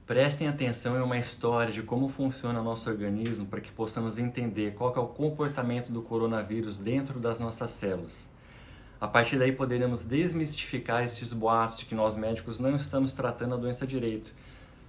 Prestem atenção em uma história de como funciona o nosso organismo para que possamos entender qual que é o comportamento do coronavírus dentro das nossas células. A partir daí poderemos desmistificar esses boatos de que nós médicos não estamos tratando a doença direito,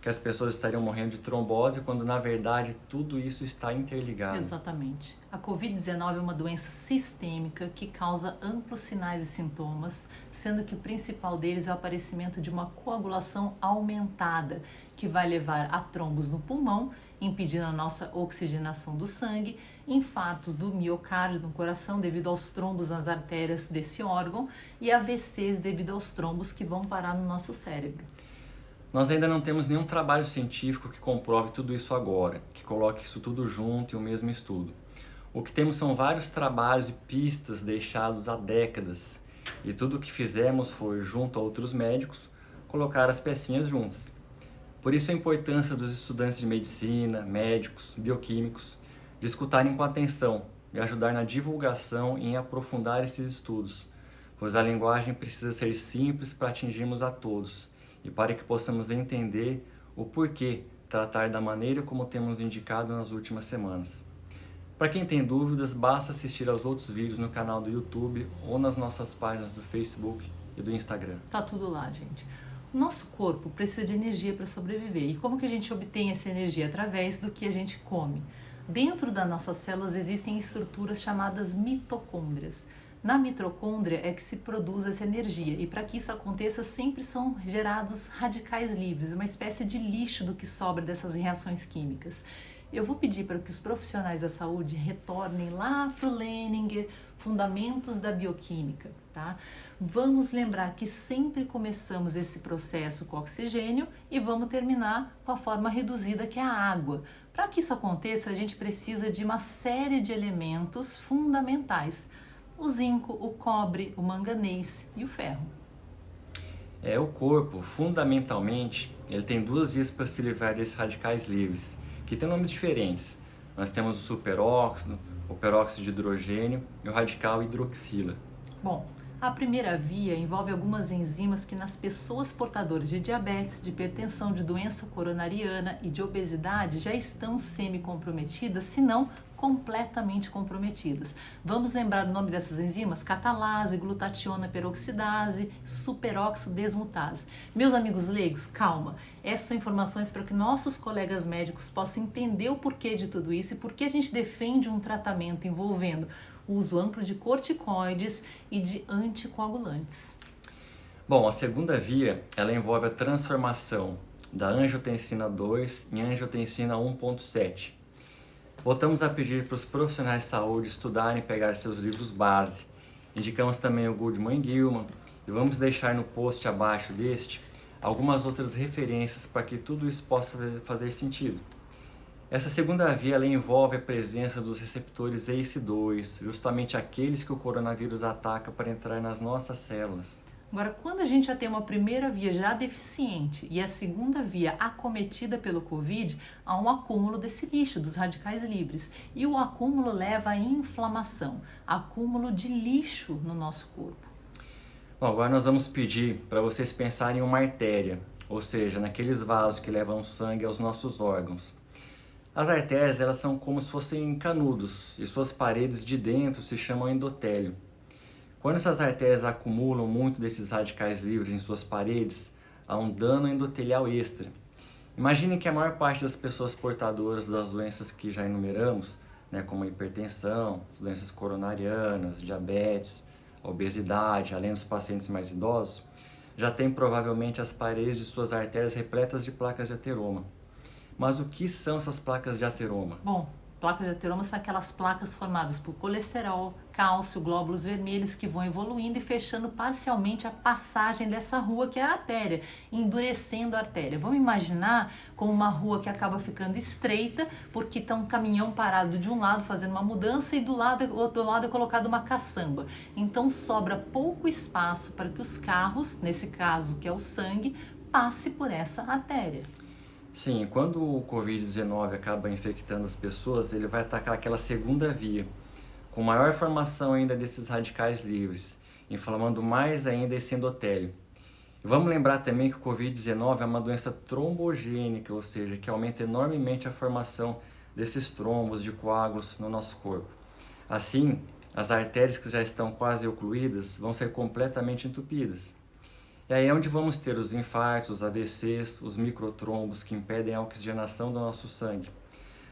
que as pessoas estariam morrendo de trombose, quando na verdade tudo isso está interligado. Exatamente. A Covid-19 é uma doença sistêmica que causa amplos sinais e sintomas, sendo que o principal deles é o aparecimento de uma coagulação aumentada, que vai levar a trombos no pulmão, impedindo a nossa oxigenação do sangue, infartos do miocárdio, do coração, devido aos trombos nas artérias desse órgão, e AVCs devido aos trombos que vão parar no nosso cérebro. Nós ainda não temos nenhum trabalho científico que comprove tudo isso agora, que coloque isso tudo junto em um mesmo estudo. O que temos são vários trabalhos e pistas deixados há décadas, e tudo o que fizemos foi, junto a outros médicos, colocar as pecinhas juntas. Por isso a importância dos estudantes de medicina, médicos, bioquímicos, de escutarem com atenção e ajudar na divulgação e em aprofundar esses estudos, pois a linguagem precisa ser simples para atingirmos a todos e para que possamos entender o porquê tratar da maneira como temos indicado nas últimas semanas. Para quem tem dúvidas, basta assistir aos outros vídeos no canal do YouTube ou nas nossas páginas do Facebook e do Instagram. Tá tudo lá, gente. O nosso corpo precisa de energia para sobreviver. E como que a gente obtém essa energia? Através do que a gente come. Dentro das nossas células existem estruturas chamadas mitocôndrias. Na mitocôndria é que se produz essa energia, e para que isso aconteça sempre são gerados radicais livres, uma espécie de lixo do que sobra dessas reações químicas. Eu vou pedir para que os profissionais da saúde retornem lá para o Leninger, Fundamentos da Bioquímica, tá? Vamos lembrar que sempre começamos esse processo com oxigênio e vamos terminar com a forma reduzida, que é a água. Para que isso aconteça, a gente precisa de uma série de elementos fundamentais: o zinco, o cobre, o manganês e o ferro. O corpo, fundamentalmente, ele tem duas vias para se livrar desses radicais livres, que têm nomes diferentes. Nós temos o superóxido, o peróxido de hidrogênio e o radical hidroxila. Bom, a primeira via envolve algumas enzimas que nas pessoas portadoras de diabetes, de hipertensão, de doença coronariana e de obesidade já estão semi-comprometidas, se não completamente comprometidas. Vamos lembrar o nome dessas enzimas? Catalase, glutationa peroxidase, superóxido desmutase. Meus amigos leigos, calma. Essas são informações para que nossos colegas médicos possam entender o porquê de tudo isso e por que a gente defende um tratamento envolvendo o uso amplo de corticoides e de anticoagulantes. Bom, a segunda via, ela envolve a transformação da angiotensina 2 em angiotensina 1.7. Voltamos a pedir para os profissionais de saúde estudarem e pegar seus livros base. Indicamos também o Goodman e Gilman e vamos deixar no post abaixo deste algumas outras referências para que tudo isso possa fazer sentido. Essa segunda via ela envolve a presença dos receptores ACE2, justamente aqueles que o coronavírus ataca para entrar nas nossas células. Agora, quando a gente já tem uma primeira via já deficiente e a segunda via acometida pelo Covid, há um acúmulo desse lixo, dos radicais livres. E o acúmulo leva à inflamação, acúmulo de lixo no nosso corpo. Bom, agora nós vamos pedir para vocês pensarem em uma artéria, ou seja, naqueles vasos que levam sangue aos nossos órgãos. As artérias elas são como se fossem canudos e suas paredes de dentro se chamam endotélio. Quando essas artérias acumulam muito desses radicais livres em suas paredes, há um dano endotelial extra. Imaginem que a maior parte das pessoas portadoras das doenças que já enumeramos, como a hipertensão, as doenças coronarianas, diabetes, a obesidade, além dos pacientes mais idosos, já têm provavelmente as paredes de suas artérias repletas de placas de ateroma. Mas o que são essas placas de ateroma? Bom, placas de ateroma são aquelas placas formadas por colesterol, cálcio, glóbulos vermelhos que vão evoluindo e fechando parcialmente a passagem dessa rua que é a artéria, endurecendo a artéria. Vamos imaginar como uma rua que acaba ficando estreita porque está um caminhão parado de um lado fazendo uma mudança e do outro lado é colocado uma caçamba. Então sobra pouco espaço para que os carros, nesse caso que é o sangue, passe por essa artéria. Sim, quando o Covid-19 acaba infectando as pessoas, ele vai atacar aquela segunda via, com maior formação ainda desses radicais livres, inflamando mais ainda esse endotélio. Vamos lembrar também que o Covid-19 é uma doença trombogênica, ou seja, que aumenta enormemente a formação desses trombos de coágulos no nosso corpo. Assim, as artérias que já estão quase ocluídas vão ser completamente entupidas. E aí é onde vamos ter os infartos, os AVCs, os microtrombos que impedem a oxigenação do nosso sangue.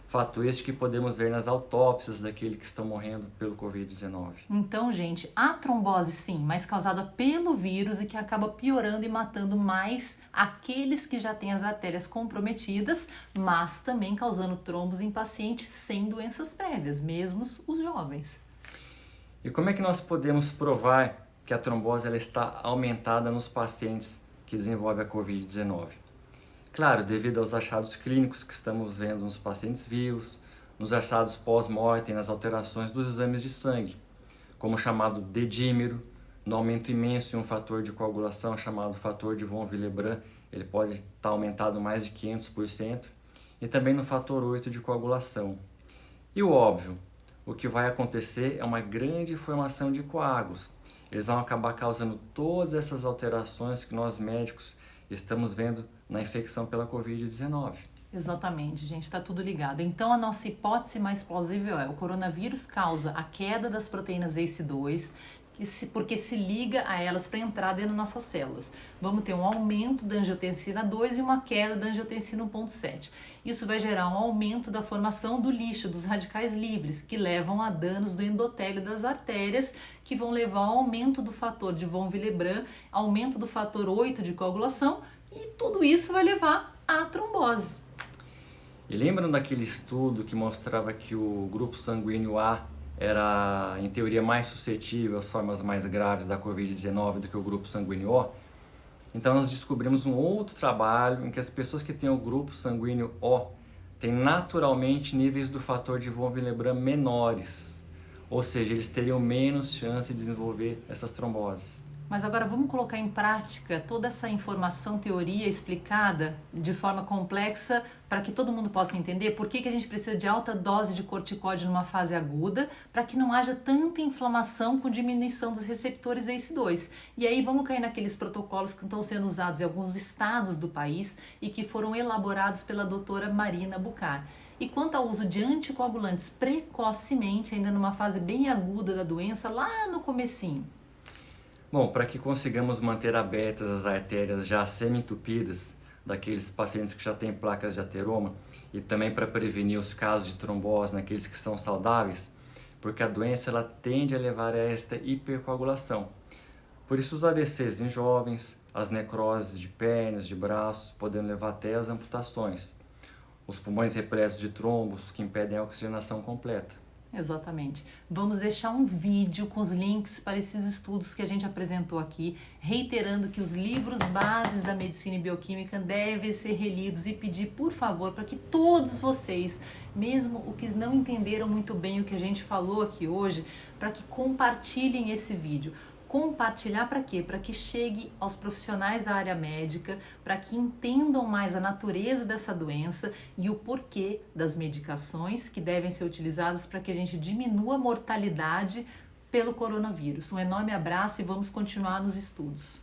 Fato este que podemos ver nas autópsias daqueles que estão morrendo pelo Covid-19. Então, gente, a trombose sim, mas causada pelo vírus e que acaba piorando e matando mais aqueles que já têm as artérias comprometidas, mas também causando trombos em pacientes sem doenças prévias, mesmo os jovens. E como é que nós podemos provar que a trombose ela está aumentada nos pacientes que desenvolvem a Covid-19? Claro, devido aos achados clínicos que estamos vendo nos pacientes vivos, nos achados pós-mortem, nas alterações dos exames de sangue, como o chamado dedímero, no aumento imenso em um fator de coagulação chamado fator de von Willebrand, ele pode estar aumentado mais de 500%, e também no fator 8 de coagulação. E o óbvio, o que vai acontecer é uma grande formação de coágulos. Eles vão acabar causando todas essas alterações que nós médicos estamos vendo na infecção pela Covid-19. Exatamente, gente, está tudo ligado. Então, a nossa hipótese mais plausível é o coronavírus causa a queda das proteínas ACE2, porque se liga a elas para entrar dentro das nossas células. Vamos ter um aumento da angiotensina 2 e uma queda da angiotensina 1.7. Isso vai gerar um aumento da formação do lixo, dos radicais livres, que levam a danos do endotélio das artérias, que vão levar ao aumento do fator de von Willebrand, aumento do fator 8 de coagulação, e tudo isso vai levar à trombose. E lembram daquele estudo que mostrava que o grupo sanguíneo A era, em teoria, mais suscetível às formas mais graves da Covid-19 do que o grupo sanguíneo O? Então nós descobrimos um outro trabalho em que as pessoas que têm o grupo sanguíneo O têm naturalmente níveis do fator de von Willebrand menores, ou seja, eles teriam menos chance de desenvolver essas tromboses. Mas agora vamos colocar em prática toda essa informação, teoria explicada de forma complexa para que todo mundo possa entender por que a gente precisa de alta dose de corticóide numa fase aguda, para que não haja tanta inflamação com diminuição dos receptores ACE2. E aí vamos cair naqueles protocolos que estão sendo usados em alguns estados do país e que foram elaborados pela doutora Marina Bucar. E quanto ao uso de anticoagulantes precocemente, ainda numa fase bem aguda da doença, lá no comecinho. Bom, para que consigamos manter abertas as artérias já semi-entupidas daqueles pacientes que já têm placas de ateroma e também para prevenir os casos de trombose naqueles que são saudáveis, porque a doença ela tende a levar a esta hipercoagulação. Por isso os AVCs em jovens, as necroses de pernas, de braços, podendo levar até as amputações. Os pulmões repletos de trombos que impedem a oxigenação completa. Exatamente. Vamos deixar um vídeo com os links para esses estudos que a gente apresentou aqui, reiterando que os livros bases da medicina e bioquímica devem ser relidos e pedir, por favor, para que todos vocês, mesmo os que não entenderam muito bem o que a gente falou aqui hoje, para que compartilhem esse vídeo. Compartilhar para quê? Para que chegue aos profissionais da área médica, para que entendam mais a natureza dessa doença e o porquê das medicações que devem ser utilizadas para que a gente diminua a mortalidade pelo coronavírus. Um enorme abraço e vamos continuar nos estudos.